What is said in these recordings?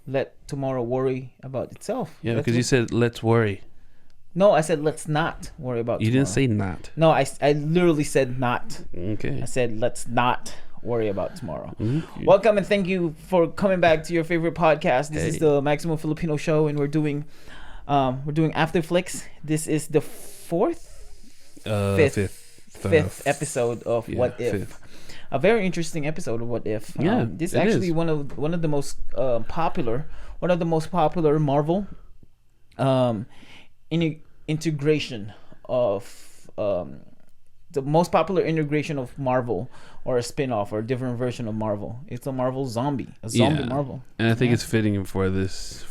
let tomorrow worry about itself. Yeah, because you said let's worry. No, I said let's not worry about tomorrow. You didn't say not. No, I literally said not. Okay. I said let's not worry about tomorrow. Okay. Welcome and thank you for coming back to your favorite podcast. This is the Maximum Filipino Show, and we're doing Afterflicks. This is the fifth episode of What If. Fifth. A very interesting episode of What If. This is actually one of the most popular Marvel integration of the most popular integration of Marvel, or a spin-off or a different version of Marvel. It's a Marvel zombie Marvel. And I think it's fitting for this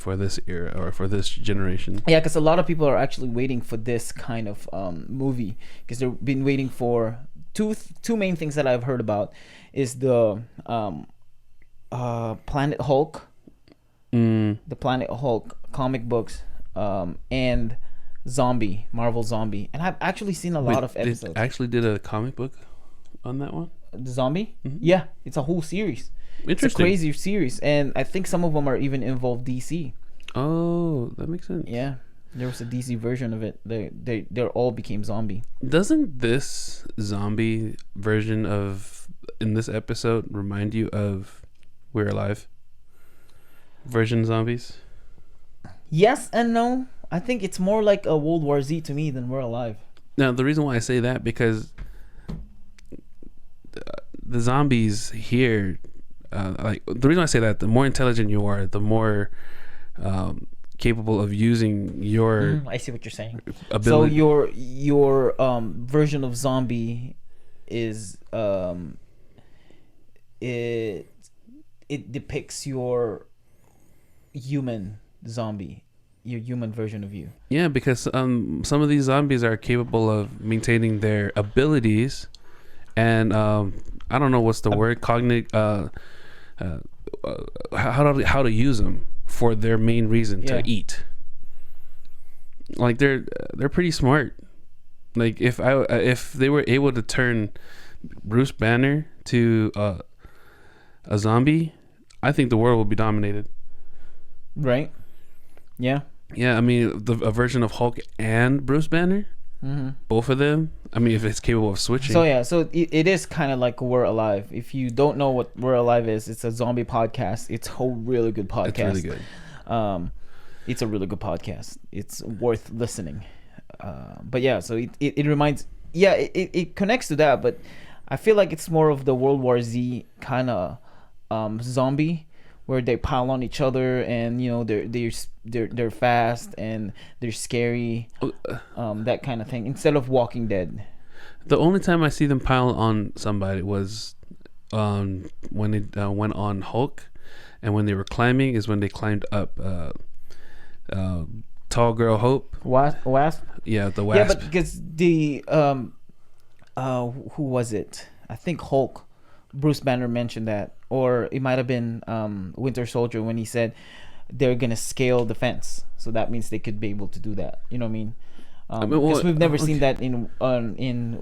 era, or for this generation. Yeah, because a lot of people are actually waiting for this kind of movie, because they've been waiting for two main things that I've heard about is the Planet Hulk, the Planet Hulk comic books, and Marvel Zombie, and I've actually seen a lot of episodes. They actually did a comic book on that one. The Zombie, Mm-hmm. Yeah, it's a whole series. It's a crazy series, and I think some of them are even involved DC. Oh, that makes sense. Yeah, there was a DC version of it. They all became zombie. Doesn't this zombie version in this episode remind you of We're Alive version zombies? Yes and no. I think it's more like a World War Z to me than We're Alive. Now, the reason why I say that, because the zombies here, the reason I say that, the more intelligent you are, the more capable of using your I see what you're saying. ability. So your version of zombie is it depicts your human zombie, your human version of you. Yeah, because some of these zombies are capable of maintaining their abilities, and I don't know what's the word, how to use them for their main reason, to eat. Like they're pretty smart. Like if they were able to turn Bruce Banner to a zombie, I think the world would be dominated. Right. Yeah. Yeah, I mean, a version of Hulk and Bruce Banner, both of them. I mean, if it's capable of switching. So it is kind of like We're Alive. If you don't know what We're Alive is, it's a zombie podcast. It's a really good podcast. It's really good. It's a really good podcast. It's worth listening. But yeah, so it reminds. Yeah, it connects to that, but I feel like it's more of the World War Z kind of zombie, where they pile on each other, and they're fast and they're scary, that kind of thing, instead of Walking Dead. The only time I see them pile on somebody was when they went on Hulk, and when they were climbing is when they climbed up Tall Girl Hope. Wasp? Yeah, the Wasp. Yeah, but because the who was it? I think Hulk. Bruce Banner mentioned that, or it might have been Winter Soldier, when he said they're gonna scale the fence, so that means they could be able to do that. You know what I mean? Because we've never seen that in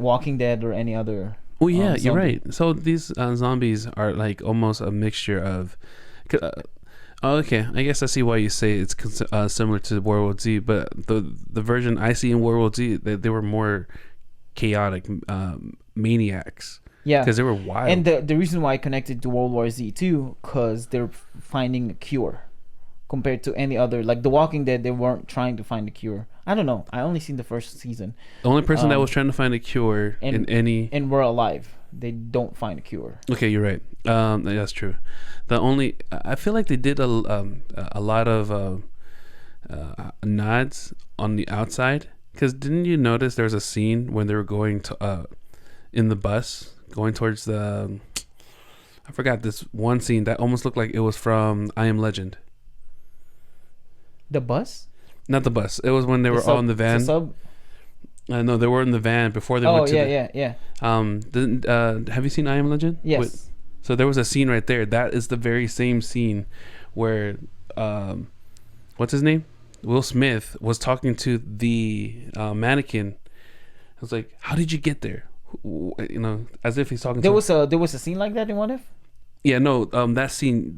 Walking Dead or any other. Oh yeah, you're right. So these zombies are like almost a mixture of. Okay, I guess I see why you say it's similar to World War Z, but the version I see in World War Z, they were more chaotic maniacs. Yeah, because they were wild. And the reason why I connected to World War Z too, because they're finding a cure, compared to any other, like The Walking Dead. They weren't trying to find a cure. I don't know. I only seen the first season. The only person that was trying to find a cure and We're Alive, they don't find a cure. Okay, you're right. That's true. I feel like they did a lot of nods on the outside, because didn't you notice there was a scene when they were going to in the bus going towards I forgot this one scene that almost looked like it was from I Am Legend. The bus? Not the bus. It was when they were all in the van. No, they were in the van before they went to yeah. Have you seen I Am Legend? Yes. So there was a scene right there. That is the very same scene where what's his name? Will Smith was talking to the mannequin. I was like, how did you get there? As if he's talking there was a scene like that in What If? Yeah, no, that scene,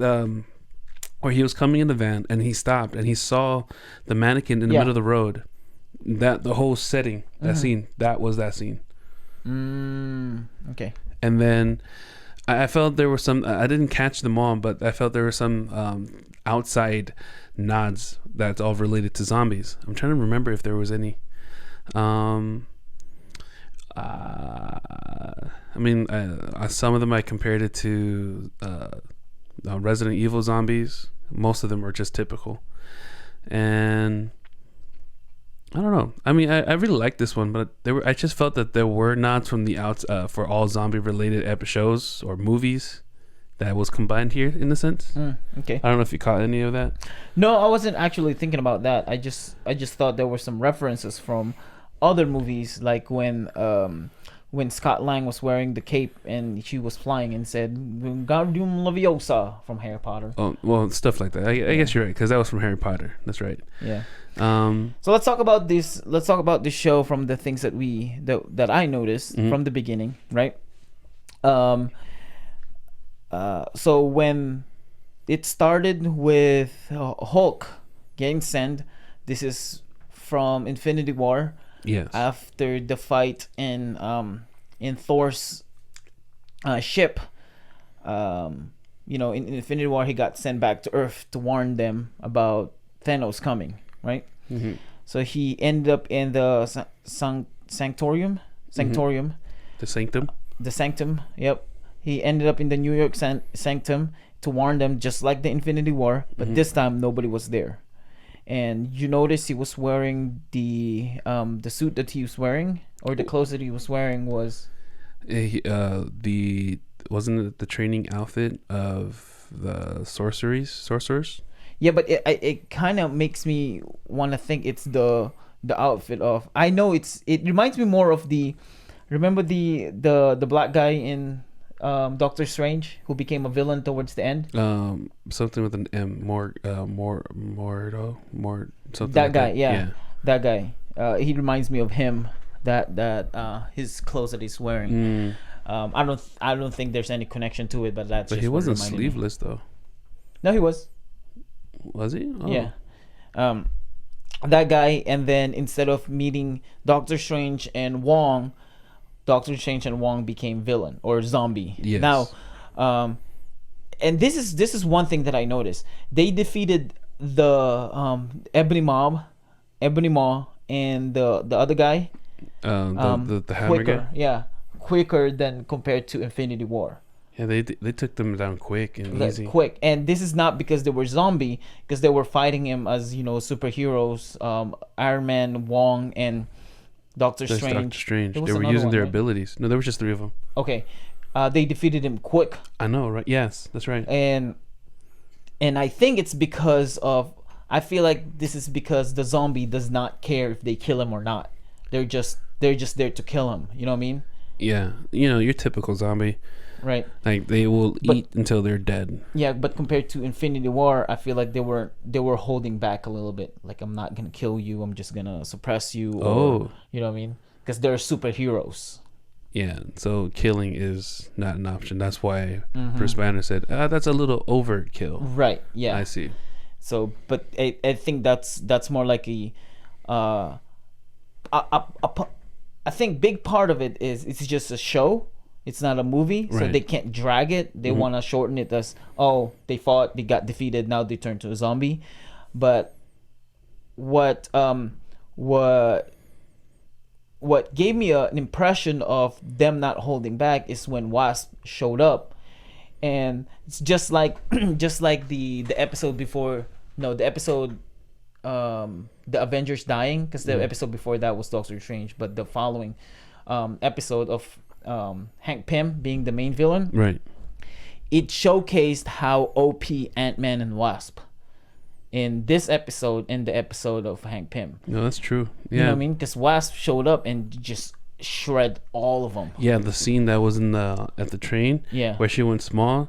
where he was coming in the van and he stopped and he saw the mannequin in the middle of the road. That the whole setting, that scene, that was that scene. Okay. And then I felt there were some. I didn't catch them all, but I felt there were some outside nods that's all related to zombies. I'm trying to remember if there was any. I mean, some of them I compared it to Resident Evil zombies. Most of them were just typical, and I don't know. I mean, I really liked this one, but I just felt that there were nods from the outs for all zombie related shows or movies that was combined here in a sense. Okay. I don't know if you caught any of that. No, I wasn't actually thinking about that. I just thought there were some references from other movies, like when Scott Lang was wearing the cape and she was flying and said "Wingardium Leviosa" from Harry Potter. Oh, well, stuff like that. I guess you're right, because that was from Harry Potter. That's right. Yeah. So let's talk about this. Let's talk about this show from the things that I noticed from the beginning, right? So when it started with Hulk getting sent, this is from Infinity War. Yes. After the fight in Thor's ship, in Infinity War, he got sent back to Earth to warn them about Thanos coming, right? Mm-hmm. So he ended up in the Sanctorium. The Sanctum. The Sanctum. Yep. He ended up in the New York Sanctum to warn them, just like the Infinity War, but this time nobody was there. And you notice he was wearing the suit that he was wearing, or the clothes that he was wearing was wasn't it the training outfit of the sorcerers? Yeah, but it kind of makes me want to think it's the outfit of. I know it reminds me more of remember the black guy in Doctor Strange who became a villain towards the end. Something with an M, Mordo, something. That like guy, that. yeah, that guy. He reminds me of him. That his clothes that he's wearing. I don't think there's any connection to it, but that's. But just he wasn't sleeveless though. No, he was. Was he? Oh. Yeah. That guy, and then instead of meeting Doctor Strange and Wong, Doctor Strange and Wong became villain or zombie. Yes. Now, and this is one thing that I noticed. They defeated the Ebony Maw, and the other guy. The hammer quicker, guy. Yeah, quicker than compared to Infinity War. Yeah, they took them down quick and easy. Quick, and this is not because they were zombie, because they were fighting him as superheroes. Iron Man, Wong, and Doctor Strange. They were using their abilities. No, there was just 3 of them. Okay, they defeated him quick. I know, right? Yes, that's right. And I think it's because of. I feel like this is because the zombie does not care if they kill him or not. They're just there to kill him. You know what I mean? Yeah, your typical zombie. Right. Like they will eat until they're dead. Yeah, but compared to Infinity War, I feel like they were holding back a little bit. Like, I'm not gonna kill you. I'm just gonna suppress you. Or, you know what I mean? Because they're superheroes. Yeah. So killing is not an option. That's why Bruce Banner said, "That's a little overkill." Right. Yeah. I see. So, but I think that's more like I think big part of it is it's just a show. It's not a movie, so they can't drag it. They want to shorten it as, they fought, they got defeated, now they turn to a zombie. But what gave me an impression of them not holding back is when Wasp showed up, and it's just like the episode before. No, the episode. The Avengers dying, because the episode before that was Doctor Strange, but the following episode of Hank Pym being the main villain, right? It showcased how OP Antman and Wasp in this episode, in the episode of Hank Pym. No, that's true. Yeah, you know what I mean? Because Wasp showed up and just shred all of them. Yeah, the scene that was at the train, where she went small,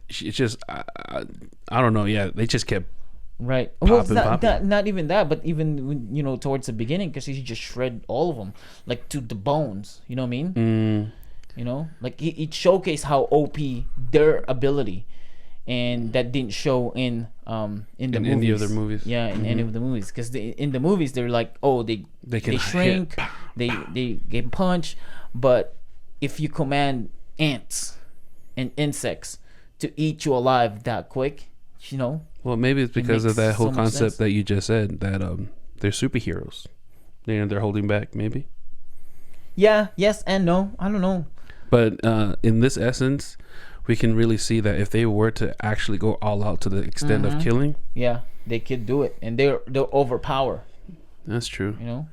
it's just I don't know. Yeah, they just kept. Right. Well, it's not even that, but even towards the beginning, because he just shred all of them, like to the bones. You know what I mean? Like it showcased how OP their ability, and that didn't show in the in movies. any other movies. Yeah, in any of the movies, because in the movies they're like, oh, they can shrink, they get punched, but if you command ants and insects to eat you alive that quick, you know. Well, maybe it's because of that whole concept sense. that you just said, that they're superheroes. They're holding back, maybe. Yeah. Yes and no. I don't know. But in this essence, we can really see that if they were to actually go all out to the extent of killing, yeah, they could do it, and they'll overpower. That's true. You know,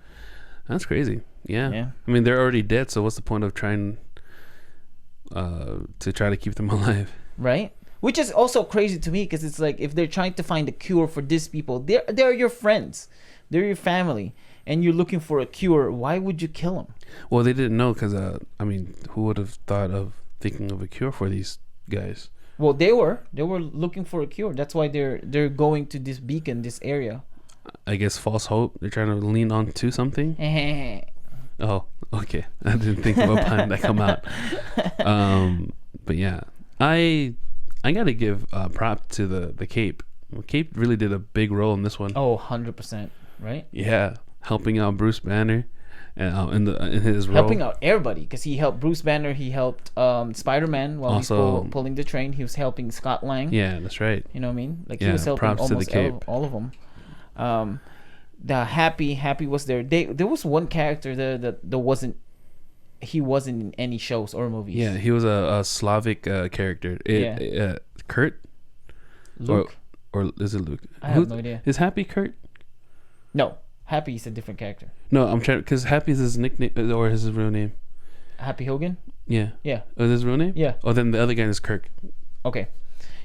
that's crazy. Yeah. Yeah. I mean, they're already dead, so what's the point of trying to try to keep them alive? Right. Which is also crazy to me, because it's like, if they're trying to find a cure for these people, they're your friends, they're your family, and you're looking for a cure. Why would you kill them? Well, they didn't know, because I mean, who would have thought of thinking of a cure for these guys? Well, they were looking for a cure. That's why they're going to this beacon, this area. I guess false hope. They're trying to lean on to something. Oh, okay. I didn't think of a pun that come out. But yeah, I gotta give prop to the Cape. Cape really did a big role in this one. Oh, 100%, right? Yeah, helping out Bruce Banner, and in his role. Helping out everybody, because he helped Bruce Banner. He helped Spider-Man while Also, he's pulling the train. He was helping Scott Lang. Yeah, that's right. You know what I mean? Like, Yeah, he was helping props to the almost Cape. all of them. The Happy was there. There was one character there that he wasn't in any shows or movies. Yeah, he was a Slavic character. Kurt? Luke? Or is it Luke? I have no idea. Is Happy Kurt? No, Happy is a different character. No, I'm trying, because Happy is his nickname, or is his real name? Happy Hogan? Yeah. Yeah. Oh, is his real name? Yeah. Oh, then the other guy is Kirk. Okay.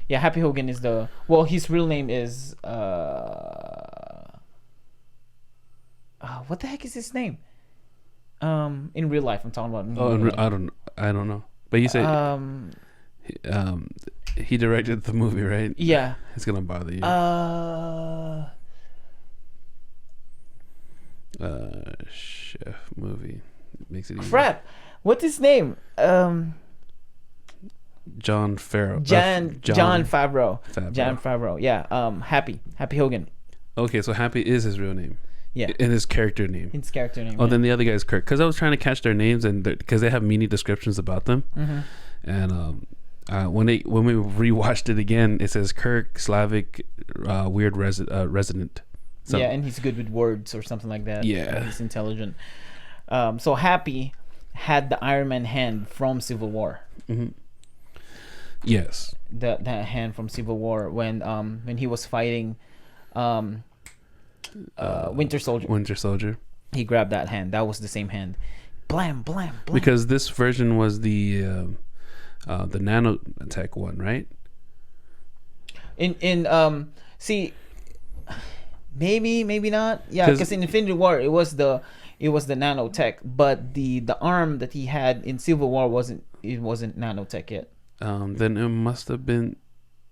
Yeah, Happy Hogan is his real name is what the heck is his name? In real life, I'm talking about. I don't know. But you said he directed the movie, right? Yeah. It's gonna bother you. Chef movie makes it easy. Crap. What's his name? Jon Favreau. Jon Favreau. Favreau. Jon Favreau. Yeah. Happy Hogan. Okay, so Happy is his real name. Yeah. In his character name. His character name. Oh, yeah. then the other guy is Kirk. Because I was trying to catch their names, and because they have mini descriptions about them. Mm-hmm. And when we rewatched it again, it says Kirk, Slavic, weird resident. So, yeah, and he's good with words or something like that. Yeah. He's intelligent. So Happy had the Ironman hand from Civil War. Mm-hmm. Yes. That hand from Civil War when he was fighting Winter Soldier. Winter Soldier. He grabbed that hand. That was the same hand. Blam, blam, blam. Because this version was the nanotech one, right? See, maybe not. Yeah, because in Infinity War it was the nanotech, but the arm that he had in Civil War wasn't nanotech yet. Then it must have been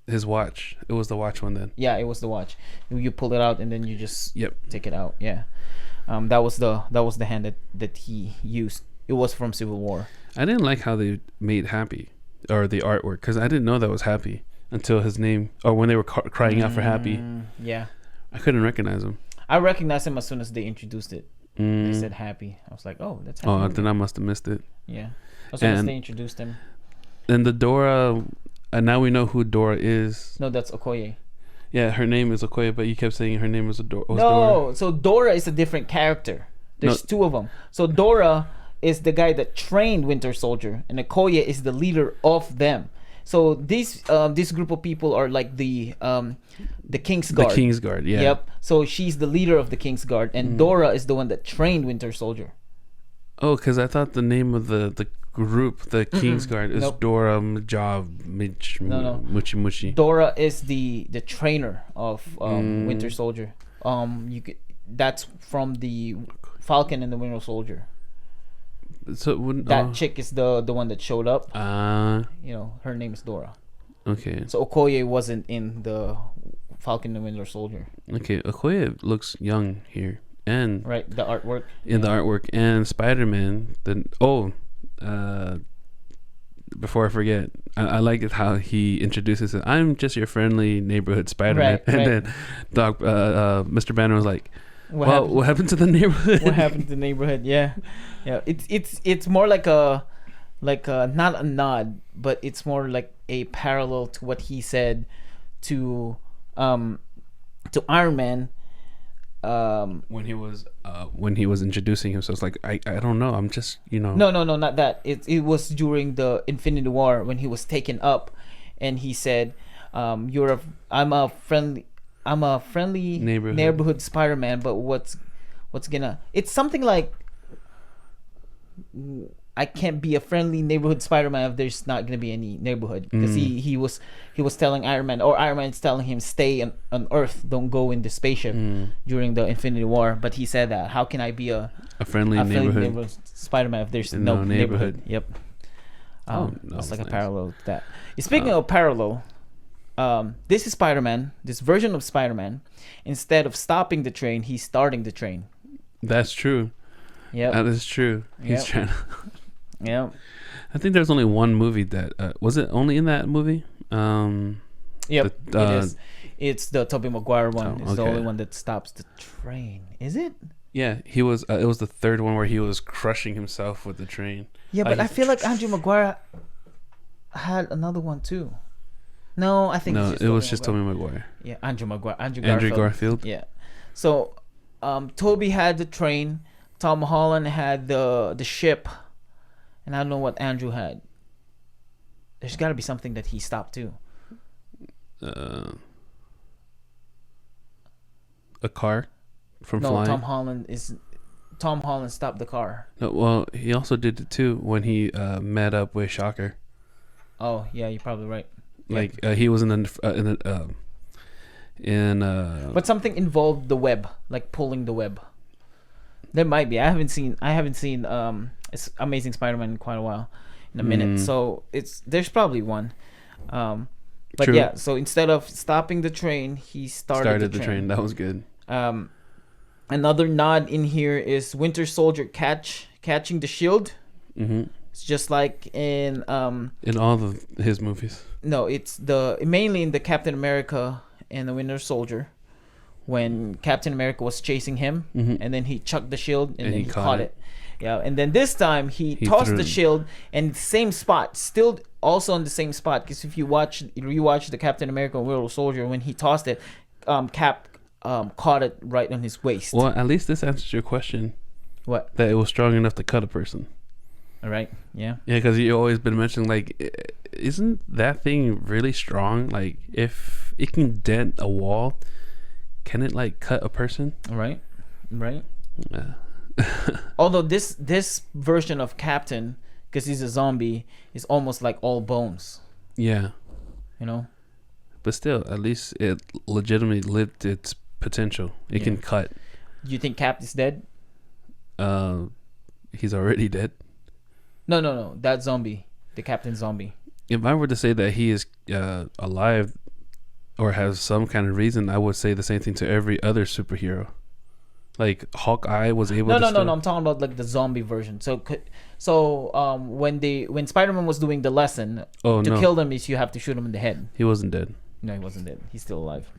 his watch. It was the watch one then. Yeah, it was the watch. You pull it out and then you just Yep. take it out. Yeah. That was the hand that he used. It was from Civil War. I didn't like how they made Happy, or the artwork, because I didn't know that was Happy until his name, or when they were crying out for Happy. Yeah. I couldn't recognize him. I recognized him as soon as they introduced it. They said Happy. I was like, oh, that's Happy. Oh, then I must have missed it. Yeah. As soon as they introduced him. And the Dora, and now we know who Dora is. No, that's Okoye. Yeah, her name is Okoye, but you kept saying her name was Dora. No, so Dora is a different character. There's two of them. So Dora is the guy that trained Winter Soldier, and Okoye is the leader of them. So this group of people are like the King's Guard. The King's Guard, yeah. Yep. So she's the leader of the King's Guard, and Dora is the one that trained Winter Soldier. Oh, because I thought the name of the group, the King's Guard, is Nope. Dora Muchi Muchi. Dora is the trainer of Winter Soldier. That's from the Falcon and the Winter Soldier. So That chick is the one that showed up. her name is Dora. Okay. So Okoye wasn't in the Falcon and the Winter Soldier. Okay, Okoye looks young here, and Right, the artwork. in the artwork, and Spider-Man. before I forget, I like it how he introduces it. I'm just your friendly neighborhood Spider-Man, and then Mr. Banner was like, what happened to the neighborhood? What happened to the neighborhood? Yeah. It's more like a not a nod, but it's more like a parallel to what he said to Iron Man. When he was introducing himself, it's like I don't know, I'm just No, not that. It was during the Infinity War when he was taken up, and he said, I'm a friendly neighborhood Spider-Man, but what's gonna? It's something like, I can't be a friendly neighborhood Spider-Man if there's not gonna be any neighborhood, because he was telling Iron Man, or Iron Man's telling him, stay on Earth, don't go in the spaceship during the Infinity War. But he said that, how can I be a friendly neighborhood Spider-Man if there's no neighborhood? Yep. It's like a parallel to that. Speaking of parallel, this is Spider-Man. This version of Spider-Man, instead of stopping the train, he's starting the train. That's true. Yeah, that is true. He's trying to. Yeah. I think there's only one movie that was it only in that movie? Yep, it is. It's the Tobey Maguire one. It's the only one that stops the train. Is it? Yeah, he was. It was the third one where he was crushing himself with the train. Yeah, but I feel like Andrew Maguire had another one too. No, I think it was just Tobey Maguire. Yeah, Andrew Garfield. Yeah. So, Tobey had the train. Tom Holland had the ship, and I don't know what Andrew had. There's got to be something that he stopped too. A car from flying. Tom Holland stopped the car. No, well, he also did it too when he met up with Shocker. Oh yeah, you're probably right. Like he was in but something involved the web, like pulling the web. There might be. I haven't seen it's Amazing Spider-Man in quite a while, in a minute. So there's probably one. But True. yeah, so instead of stopping the train, he started the train. That was good. Another nod in here is Winter Soldier catching the shield. Mm-hmm. It's just like in all of his movies. No, it's mainly in the Captain America and the Winter Soldier, when Captain America was chasing him, and then he chucked the shield and then he caught it. Yeah, and then this time he tossed the shield, and same spot, still also on the same spot. Because if you rewatch the Captain America and Winter Soldier, when he tossed it, Cap caught it right on his waist. Well, at least this answers your question. What? That it was strong enough to cut a person. All right. Yeah. Yeah, because you always been mentioning, like, isn't that thing really strong? Like, if it can dent a wall, can it like cut a person? Right. Yeah. Although this version of Captain, because he's a zombie, is almost like all bones. Yeah. You know. But still, at least it legitimately lived its potential. It can cut. Do you think Cap is dead? He's already dead. No. That zombie, the Captain zombie. If I were to say that he is alive or has some kind of reason, I would say the same thing to every other superhero. Like Hawkeye was able to. No. I'm talking about like the zombie version. So when Spider-Man was doing the lesson to kill them is you have to shoot him in the head. He wasn't dead. No, he wasn't dead. He's still alive.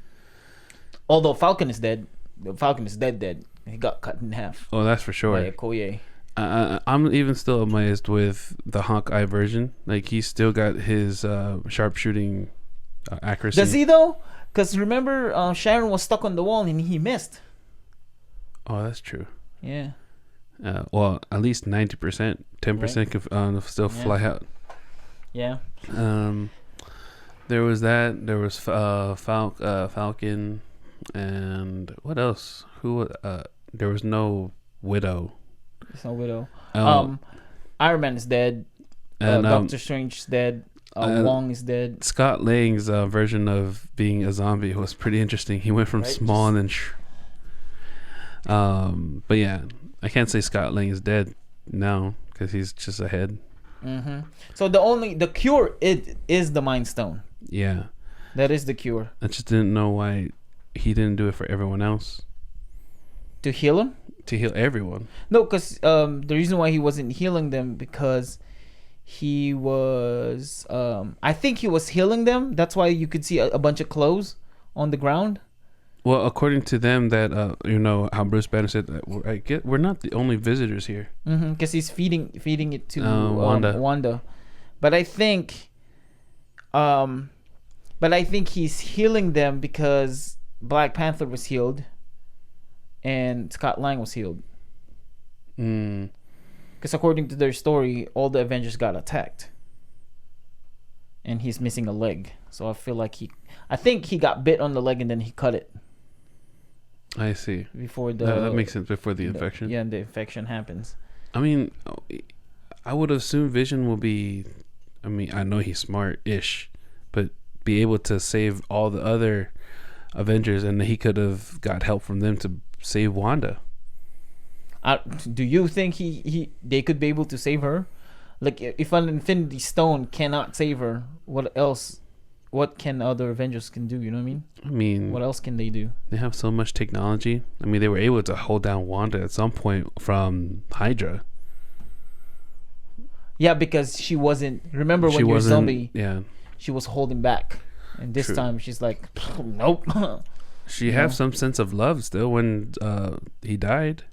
Although Falcon is dead. The Falcon is dead. He got cut in half. Oh, that's for sure. By Okoye. I'm even still amazed with the Hawkeye version. Like he's still got his sharpshooting accuracy. Does he though? Because remember, Sharon was stuck on the wall and he missed. Oh, that's true. Yeah. Well, at least 90%, 10% could still fly out. Yeah. There was that. There was Falcon, and what else? There was no Widow. There's no Widow. Iron Man is dead. And Doctor Strange is dead. Wong is dead. Scott Lang's version of being a zombie was pretty interesting. He went from small and then. But yeah, I can't say Scott Lang is dead now because he's just ahead. Mm-hmm. So the cure is the Mind Stone. Yeah, that is the cure. I just didn't know why he didn't do it for everyone else. To heal him? To heal everyone. No, because the reason why he wasn't healing them because he was I think he was healing them. That's why you could see a bunch of clothes on the ground. Well, according to them, that how Bruce Banner said that we're not the only visitors here. Because he's feeding it to Wanda. But I think he's healing them because Black Panther was healed and Scott Lang was healed. Because according to their story, all the Avengers got attacked, and he's missing a leg. So I feel like I think he got bit on the leg and then he cut it. I see. Before that makes sense. Before the infection. Yeah, the infection happens. I mean, I would assume Vision will be. I mean, I know he's smart-ish, but be able to save all the other Avengers, and he could have got help from them to save Wanda. Do you think they could be able to save her? Like, if an Infinity Stone cannot save her, what else? What can other Avengers can do? You know what I mean? I mean, what else can they do? They have so much technology. I mean, they were able to hold down Wanda at some point from Hydra. Yeah, because she wasn't. Remember when you're a zombie? Yeah. She was holding back, and this time she's like, nope. She have some sense of love still when he died.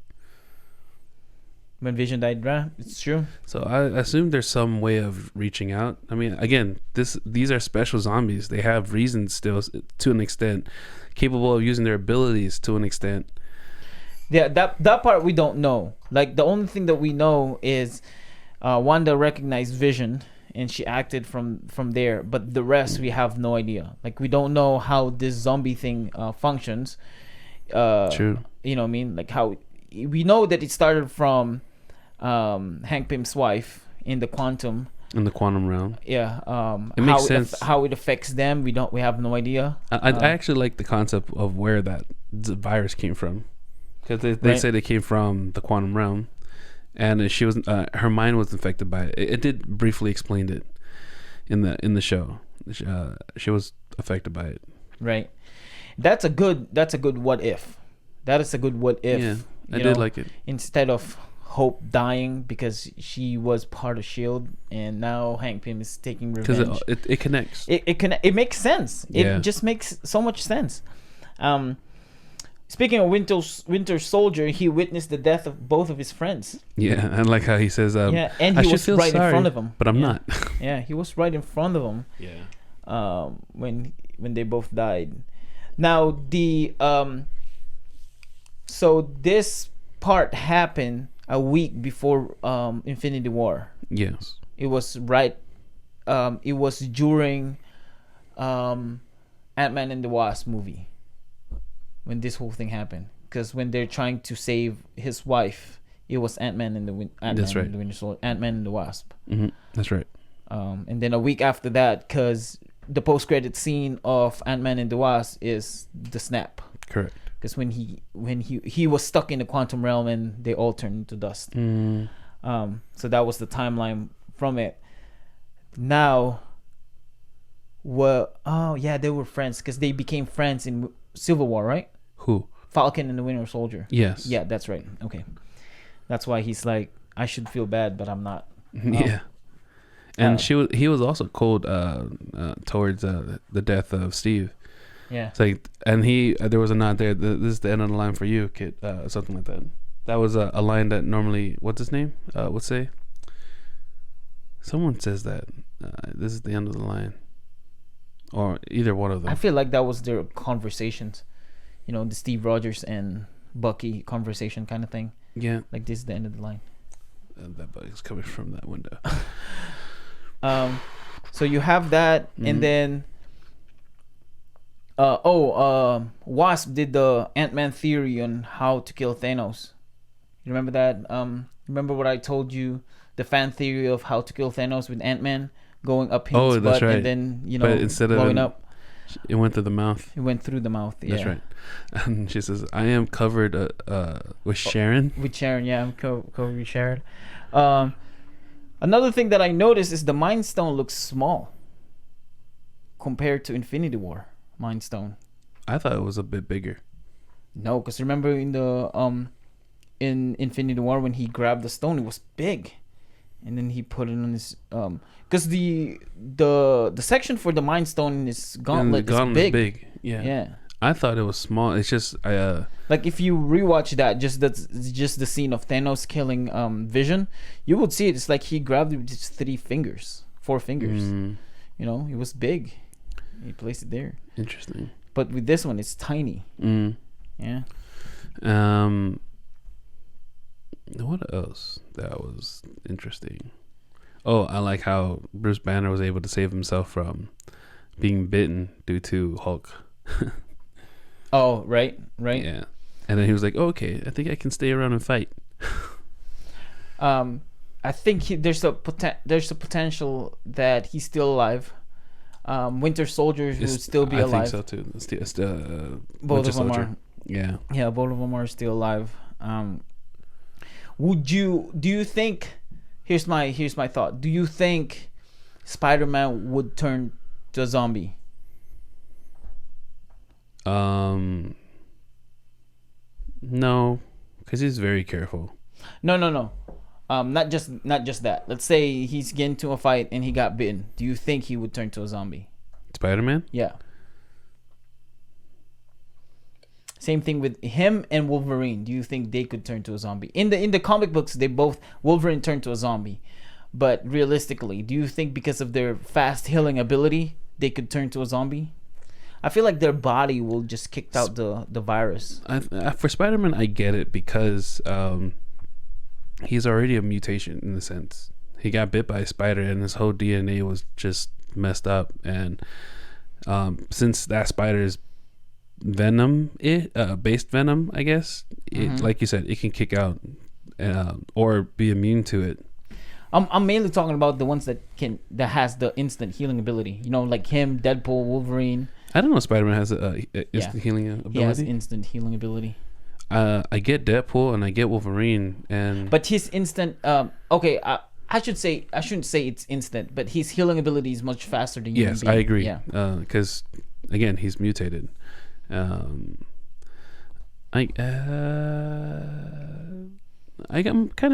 When Vision died, right? It's true. So I assume there's some way of reaching out. I mean, again, these are special zombies. They have reasons still to an extent, capable of using their abilities to an extent. Yeah, that part we don't know. Like, the only thing that we know is Wanda recognized Vision and she acted from there. But the rest we have no idea. Like, we don't know how this zombie thing functions. True. You know what I mean? Like, how we know that it started from Hank Pym's wife in the quantum realm. Yeah. It makes sense. How it affects them, we have no idea. I actually like the concept of where that virus came from, because they say they came from the quantum realm, and she was her mind was infected by it. It did briefly explain it in the show. She was affected by it. Right. That's a good what if. That is a good what if. Yeah, I did like it. Instead of Hope dying because she was part of S.H.I.E.L.D. and now Hank Pym is taking revenge. Because it connects. It makes sense. It just makes so much sense. Speaking of Winter Soldier, he witnessed the death of both of his friends. Yeah, and like how he says, and he was right in front of him. But I'm not. Yeah, he was right in front of him. Yeah. When they both died. Now so this part happened a week before Infinity War. Yes. It was right. It was during Antman and the Wasp movie when this whole thing happened. Because when they're trying to save his wife, it was Antman and the Winter Soldier, Antman and the Wasp. Mm-hmm. That's right. And then a week after that, because the post-credit scene of Antman and the Wasp is the snap. Correct. Because when he was stuck in the quantum realm and they all turned into dust. So that was the timeline from it. Now, they were friends because they became friends in Civil War, right? Who? Falcon and the Winter Soldier. Yes. Yeah, that's right. Okay, that's why he's like, I should feel bad, but I'm not. Yeah. And he was also cold towards the death of Steve. Yeah. It's like, and there was a nod there. This is the end of the line for you, kid. Something like that. That was a line that normally, what's his name? Would say. Someone says that. This is the end of the line. Or either one of them. I feel like that was their conversations. You know, the Steve Rogers and Bucky conversation kind of thing. Yeah. Like, this is the end of the line. That bug is coming from that window. So you have that, and then Wasp did the Ant-Man theory on how to kill Thanos. You remember that? Remember what I told you, the fan theory of how to kill Thanos with Ant-Man going up his butt, right. And then but instead blowing of up, it went through the mouth. It went through the mouth. Yeah. That's right. And she says, "I am covered with Sharon." With Sharon, yeah, I'm covered with Sharon. Another thing that I noticed is the Mind Stone looks small compared to Infinity War Mind Stone. I thought it was a bit bigger. No, because remember in the in Infinity War when he grabbed the stone, it was big. and then he put it on his because the section for the Mind Stone in his gauntlet is big. Yeah. I thought it was small. It's just like if you rewatch that, just the scene of Thanos killing Vision, you would see it. It's like he grabbed it with just 4 fingers. You know, it was big. He placed it there. Interesting. But with this one, it's tiny. Yeah. What else that was interesting? Oh, I like how Bruce Banner was able to save himself from being bitten due to Hulk. Oh, right. Yeah. And then he was like, oh, okay, I think I can stay around and fight. I think there's a potential that he's still alive. Winter Soldier would still be alive. I think so too. It's both of them Soldier. are. Yeah, both of them are still alive. Do you think? Here's my thought. Do you think Spider-Man would turn to a zombie? No, because he's very careful. No. Not just that. Let's say he's getting to a fight and he got bitten. Do you think he would turn to a zombie? Spider-Man? Yeah. Same thing with him and Wolverine. Do you think they could turn to a zombie? In the comic books, Wolverine turned to a zombie. But realistically, do you think because of their fast healing ability, they could turn to a zombie? I feel like their body will just kick out the virus. For Spider-Man, I get it because he's already a mutation in a sense. He got bit by a spider and his whole DNA was just messed up. And since that spider is based venom, I guess, like you said, it can kick out or be immune to it. I'm mainly talking about the ones that has the instant healing ability. You know, like him, Deadpool, Wolverine. I don't know if Spider-Man has a instant healing ability. He has instant healing ability. I get Deadpool and I get Wolverine, but his instant okay, I shouldn't say it's instant, but his healing ability is much faster than you. Yes, I agree. Yeah, because again, he's mutated. I'm kind of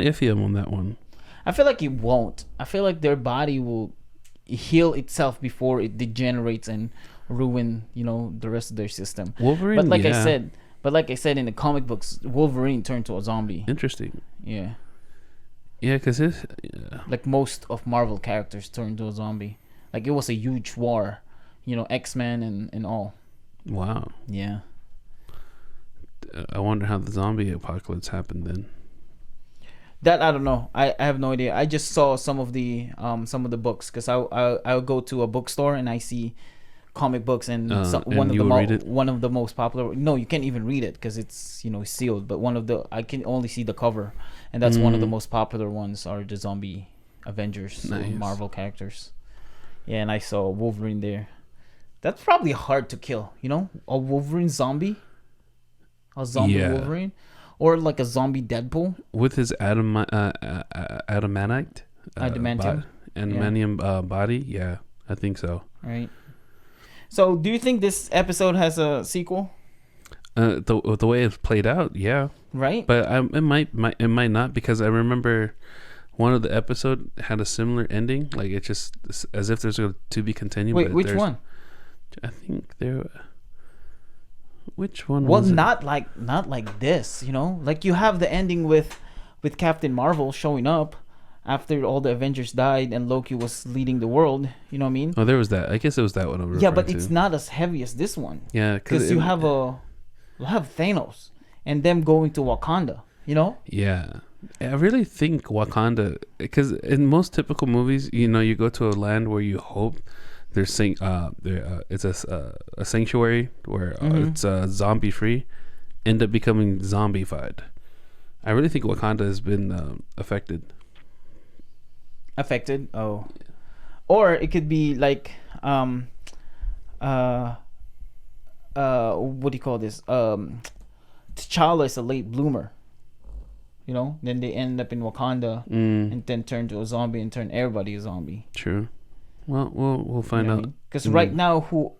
iffy on that one. I feel like it won't. I feel like their body will heal itself before it degenerates and ruin, the rest of their system. Wolverine, but like I said, in the comic books, Wolverine turned to a zombie. Interesting. Yeah. Yeah, because like most of Marvel characters turned to a zombie. Like it was a huge war, X-Men and all. Wow. Yeah. I wonder how the zombie apocalypse happened then. That I don't know. I have no idea. I just saw some of the books because I'll go to a bookstore and I see comic books and one of the most popular. No, you can't even read it because it's sealed. But I can only see the cover, and that's one of the most popular ones are the zombie Avengers, nice. Marvel characters. Yeah, and I saw Wolverine there. That's probably hard to kill. A Wolverine zombie, Wolverine. Or like a zombie Deadpool with his adamantium body. Yeah, I think so. Right. So, do you think this episode has a sequel? The way it's played out, yeah. Right. But it might not, because I remember one of the episode had a similar ending. Like it's just as if there's a to be continued. Wait, which one? I think there. Which one? Well, not like this, Like you have the ending with Captain Marvel showing up after all the Avengers died and Loki was leading the world. You know what I mean? Oh, there was that. I guess it was that one. Yeah, but it's not as heavy as this one. Yeah, because you have Thanos and them going to Wakanda. Yeah, I really think Wakanda, because in most typical movies, you go to a land where you hope it's a sanctuary where it's zombie free, end up becoming zombified. I really think Wakanda has been affected. Oh, or it could be like what do you call this? T'Challa is a late bloomer. Then they end up in Wakanda and then turn to a zombie and turn everybody a zombie. True. Well, we'll find out. Because right now, who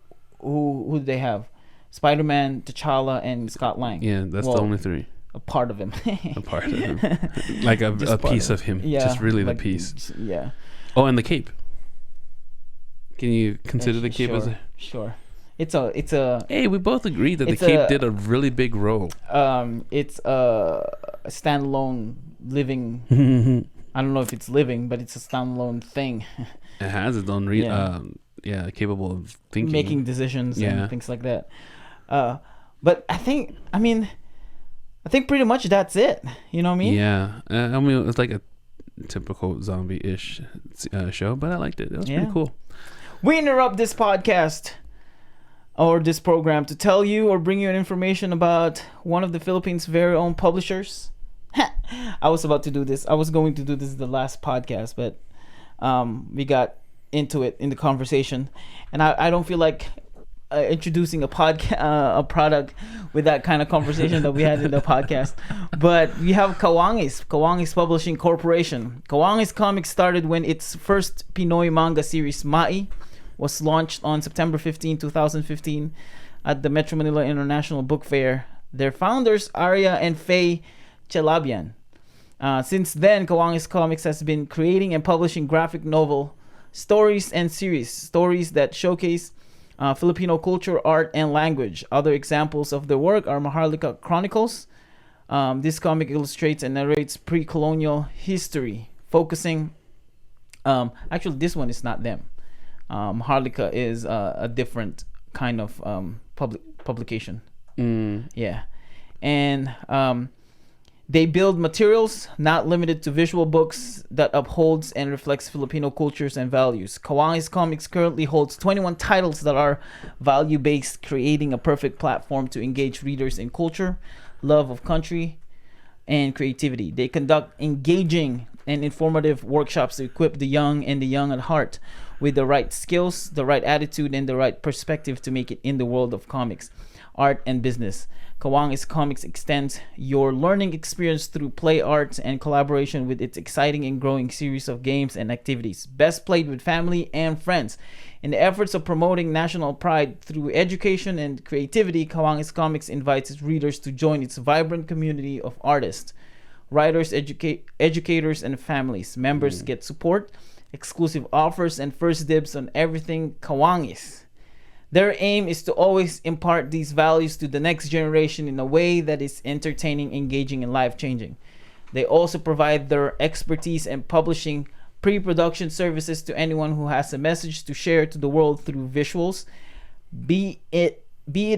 do they have? Spider-Man, T'Challa, and Scott Lang. Yeah, that's the only three. a part of him. A part of him. Like a piece of him. Yeah, just really like, the piece. Yeah. Oh, and the cape. Can you consider the cape as a... Sure. It's a. Hey, we both agreed that the cape did a really big role. It's a standalone living. I don't know if it's living, but it's a standalone thing. It has its own capable of thinking, making decisions, and things like that. But I think pretty much that's it. You know what I mean? Yeah. I mean, it's like a typical zombie-ish show, but I liked it. It was pretty cool. We interrupt this podcast or this program to tell you or bring you information about one of the Philippines' very own publishers. I was about to do this. I was going to do this the last podcast, but we got into it in the conversation, and I don't feel like introducing a product with that kind of conversation that we had in the podcast. But we have Kawangis Publishing Corporation. Kawangis Comics started when its first Pinoy manga series, Mai, was launched on September 15, 2015 at the Metro Manila International Book Fair. Their founders, Arya and Faye Chelabian. Since then, Kawangis Comics has been creating and publishing graphic novel stories and stories that showcase Filipino culture, art, and language. Other examples of their work are Maharlika Chronicles. This comic illustrates and narrates pre-colonial history, focusing... actually, this one is not them. Maharlika is a different kind of publication. Yeah. And they build materials not limited to visual books that upholds and reflects Filipino cultures and values. Kawangis Comics currently holds 21 titles that are value-based, creating a perfect platform to engage readers in culture, love of country, and creativity. They conduct engaging and informative workshops to equip the young and the young at heart with the right skills, the right attitude, and the right perspective to make it in the world of comics, art, and business. Kawangis Comics extends your learning experience through play arts and collaboration with its exciting and growing series of games and activities, best played with family and friends. In the efforts of promoting national pride through education and creativity, Kawangis Comics invites its readers to join its vibrant community of artists, writers, educators, and families. Members get support, exclusive offers, and first dibs on everything Kawangis. Their aim is to always impart these values to the next generation in a way that is entertaining, engaging, and life-changing. They also provide their expertise in publishing pre-production services to anyone who has a message to share to the world through visuals, be it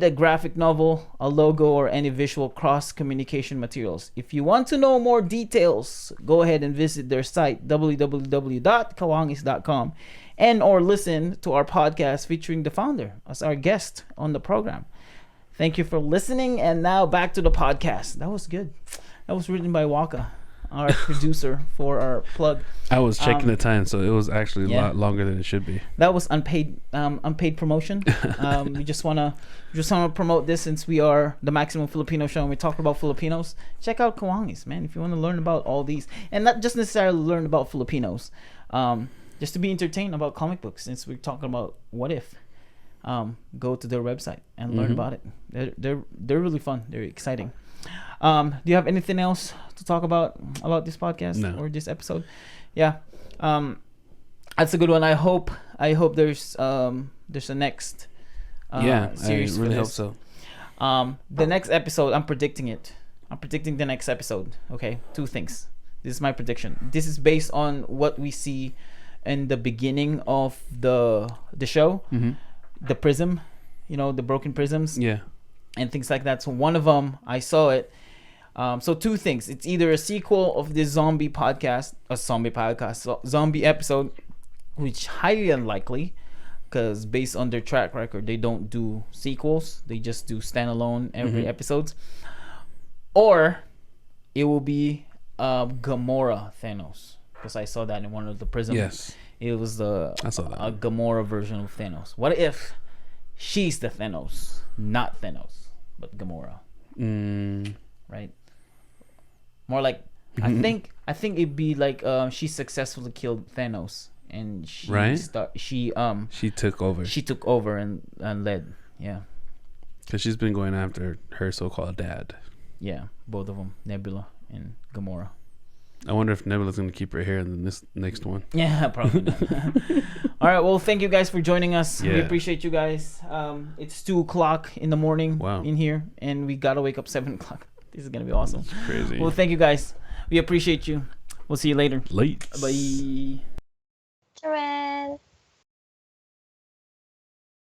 a graphic novel, a logo, or any visual cross-communication materials. If you want to know more details, go ahead and visit their site, www.kawangis.com, and or listen to our podcast featuring the founder as our guest on the program. Thank you for listening, and now back to the podcast. That was good. That was written by Wakka, our producer for our plug. I was checking the time, so it was actually a lot longer than it should be. That was unpaid promotion. We just wanna promote this since we are the Maximum Filipino Show and we talk about Filipinos. Check out Kawangis, man, if you want to learn about all these, and not just necessarily learn about Filipinos, just to be entertained about comic books. Since we're talking about what if, go to their website and learn about it. They're really fun. They're exciting. Do you have anything else to talk about this podcast or this episode? Yeah, that's a good one. I hope there's a next series. I really hope so. The next episode, I'm predicting it. I'm predicting the next episode. Okay, 2 things. This is my prediction. This is based on what we see in the beginning of the show, the prism, the broken prisms, and things like that. So one of them, I saw it. So 2 things. It's either a sequel of this zombie episode, which highly unlikely, because based on their track record, they don't do sequels. They just do standalone every episodes. Or it will be Gamora Thanos, because I saw that in one of the prisms. Yes, it was a Gamora version of Thanos. What if she's the Thanos, not Thanos, but Gamora? Right? More like I think it'd be like she successfully killed Thanos and she took over. She took over and led. Yeah. Because she's been going after her so-called dad. Yeah, both of them, Nebula and Gamora. I wonder if Nebula's gonna keep her hair in this next one. Yeah, probably not. All right, well, thank you guys for joining us. Yeah. We appreciate you guys. It's 2:00 in the morning Wow. in here, and we gotta wake up 7:00. This is gonna be awesome. It's crazy. Well, thank you guys. We appreciate you. We'll see you later. Late. Bye.